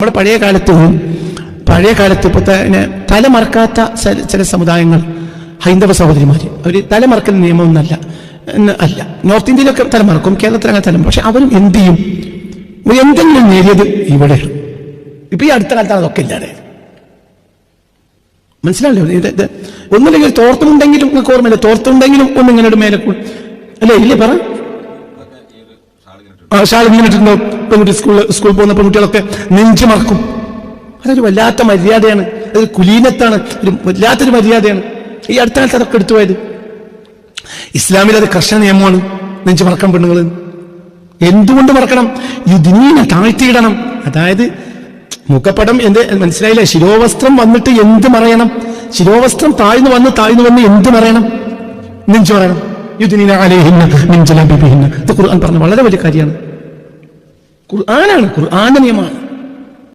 നമ്മുടെ പഴയ കാലത്ത് ഇപ്പൊ തലമറക്കാത്ത ചില സമുദായങ്ങൾ, ഹൈന്ദവ സഹോദരിമാര്, അവര് തലമറക്കൽ നിയമമൊന്നല്ല അല്ല. നോർത്ത് ഇന്ത്യയിലൊക്കെ തലമറക്കും, കേരളത്തിൽ അങ്ങനെ തലമറക്കും. പക്ഷെ അവരും എന്ത് ചെയ്യും? എന്തെങ്കിലും നേരിയത് ഇവിടെയാണ്. ഇപ്പൊ ഈ അടുത്ത കാലത്താണ് അതൊക്കെ ഇല്ലാതെ. മനസ്സിലാവില്ലേ? ഒന്നുമില്ലെങ്കിൽ തോർത്തുണ്ടെങ്കിലും നിങ്ങൾക്ക് ഓർമ്മയില്ല, തോർത്തുണ്ടെങ്കിലും ഒന്നിങ്ങനെ മേലെ അല്ലേ? ഇല്ലേ പറ. ഷാൾ ഇങ്ങനെ ഇട്ടിട്ടുണ്ടോ? പെൺകുട്ടി സ്കൂളിൽ പോകുന്ന പെൺകുട്ടികളൊക്കെ നെഞ്ചു മറക്കും. അതൊരു വല്ലാത്ത മര്യാദയാണ്, അതൊരു കുലീനത്താണ്, ഒരു വല്ലാത്തൊരു മര്യാദയാണ്. ഈ അടുത്ത കാലത്ത് അതൊക്കെ എടുത്തുപോയത്. ഇസ്ലാമിൽ അത് കർശന നിയമമാണ്, നെഞ്ചു മറക്കാൻ പെണ്ണുങ്ങൾ. എന്തുകൊണ്ട് മറക്കണം? ഇതിനെ താഴ്ത്തിയിടണം. അതായത് മുഖപ്പടം എന്ത് മനസ്സിലായില്ലേ? ശിരോവസ്ത്രം വന്നിട്ട് എന്ത് മറയണം? ശിരോവസ്ത്രം താഴ്ന്നു വന്ന് എന്ത് മറയണം? നെഞ്ചു മറയണം. യുദ്നീന അലൈഹിന്ന മിൻ ജലാബിബിഹിന്ന. ഇത് ഖുർആൻ പറഞ്ഞ വളരെ വലിയ കാര്യമാണ്. ഖുർആനാണ്, ഖുർആന്റെ നിയമമാണ്.